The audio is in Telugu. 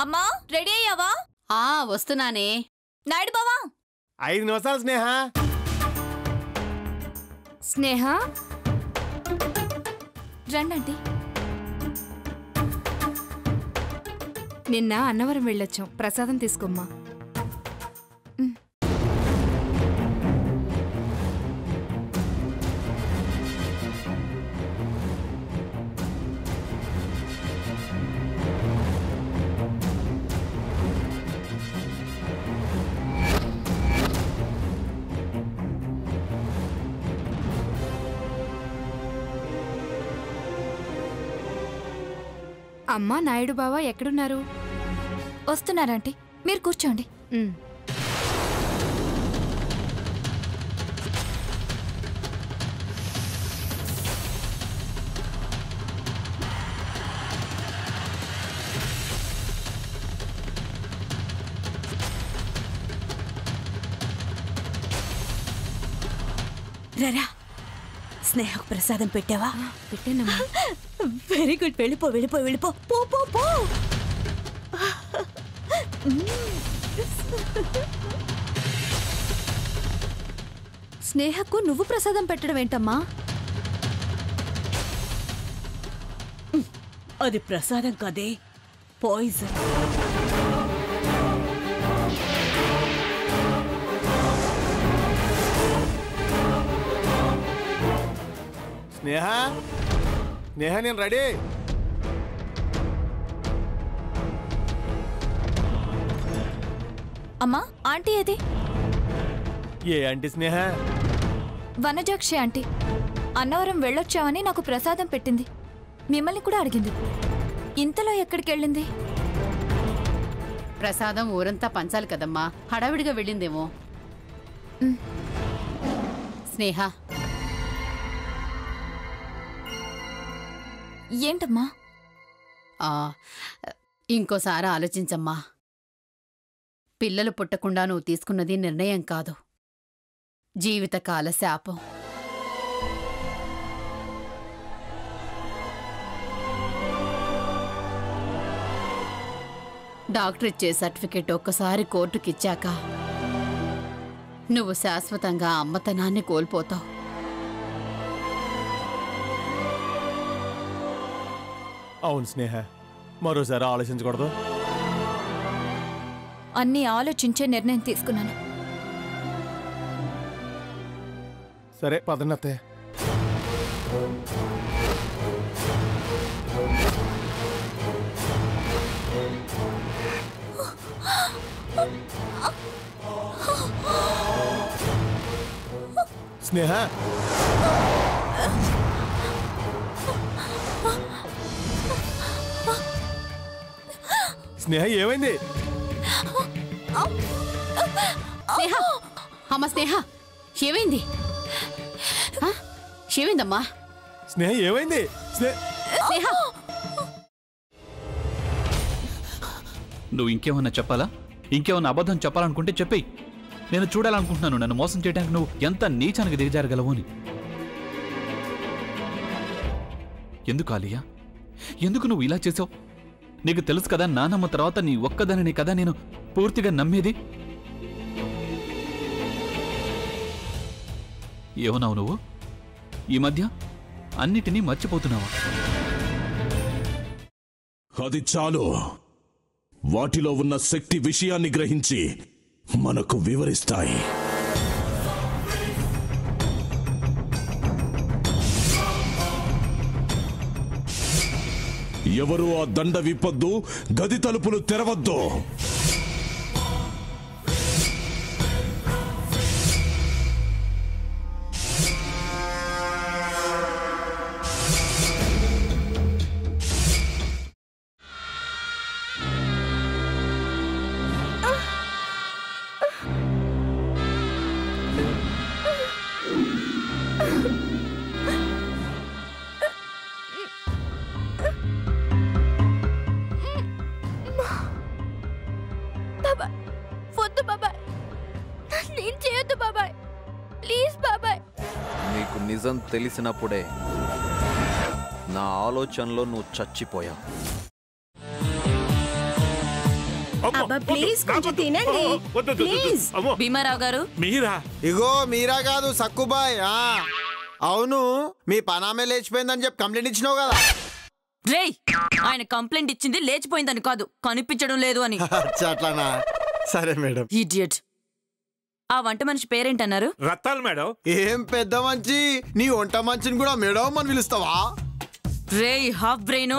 అమ్మా రెడీ అయ్యావా? వస్తున్నానే. నాయుడు బావా 5 నిమిషాలు స్నేహ. స్నేహ రండి. నిన్న అన్నవరం వెళ్ళొచ్చాం, ప్రసాదం తీసుకోమ్మా. అమ్మా నాయుడు బావ ఎక్కడున్నారు? వస్తున్నారంటీ, మీరు కూర్చోండి. రరా, స్నేహకు ప్రసాదం పెట్టావా? పెట్టానమ్మా. Very good. వెళ్ళిపో వెళ్ళిపో వెళ్ళిపో. పో పో పో. స్నేహకు నువ్వు ప్రసాదం పెట్టడం ఏంటమ్మా? అది ప్రసాదం కాదే, పాయిజన్. స్నేహ స్నేహ నేను రెడీ. అమ్మా ఆంటీ ఏది? ఏ ఆంటీ స్నేహ? వనజాక్షి ఆంటీ. అన్నవరం వెళ్ళొచ్చావని నాకు ప్రసాదం పెట్టింది, మిమ్మల్ని కూడా అడిగింది. ఇంతలో ఎక్కడికి వెళ్ళింది? ప్రసాదం ఊరంతా పంచాలి కదమ్మా, హడావిడిగా వెళ్ళిందేమో. స్నేహ, ఏంటమ్మా? ఇంకోసారి ఆలోచించమ్మా. పిల్లలు పుట్టకుండా నువ్వు తీసుకున్నది నిర్ణయం కాదు, జీవితకాల శాపం. డాక్టర్ ఇచ్చే సర్టిఫికెట్ ఒక్కసారి కోర్టుకిచ్చాక నువ్వు శాశ్వతంగా అమ్మతనాన్ని కోల్పోతావు. అవును స్నేహ, మరోసారి ఆలోచించకూడదు. అన్నీ ఆలోచించే నిర్ణయం తీసుకున్నాను. సరే పదండి అత్తయ్య. స్నేహ స్నేహ ఏమైంది? స్నేహ, అమ్మ స్నేహ ఏమైంది? ఏమైందమ్మా? స్నేహ ఏమైంది? స్నేహ, నువ్వు ఇంకేమన్నా చెప్పాలా? ఇంకేమన్నా అబద్ధం చెప్పాలనుకుంటే చెప్పేయి. నేను చూడాలనుకుంటున్నాను నన్ను మోసం చేయడానికి నువ్వు ఎంత నీచానికి దిగజారగలవు అని. ఎందుకు ఆలియా, ఎందుకు నువ్వు ఇలా చేసావు? నీకు తెలుసు కదా నానమ్మ తర్వాత నీ ఒక్కదానిని కదా నేను పూర్తిగా నమ్మేది. ఏమన్నావు నువ్వు? ఈ మధ్య అన్నిటినీ మర్చిపోతున్నావా? అది చాలు. వాటిలో ఉన్న శక్తి విషయాన్ని గ్రహించి మనకు వివరిస్తాయి. ఎవరు ఆ దండ విప్పొద్దు, గది తలుపులు తెరవద్దు. నీకు నిజం తెలిసినప్పుడే నా ఆలోచనలో నువ్వు చచ్చిపోయావు. అబ్బా ప్లీజ్ కొంచెం తినండి ప్లీజ్. భీమారావు గారు మీరా? ఇగో మీరా కాదు సక్కుబాయ్. అవును, మీ పనామే లేచిపోయిందని చెప్పి కంప్లైంట్ ఇచ్చినావు కదా. రేయ్, ఆయన కంప్లైంట్ ఇచ్చింది లేచిపోయిందని కాదు, కనిపించడం లేదు అని. అట్లానా? సరే మేడం. ఇడియట్. ఆ వంట మనిషి పేరేంటన్నారు? రత్తాలు మేడం. ఏం పెద్ద మంచి, నీ వంట మంచిని కూడా మేడం అని పిలుస్తావా? రేయ్ హాఫ్ బ్రెయిన్,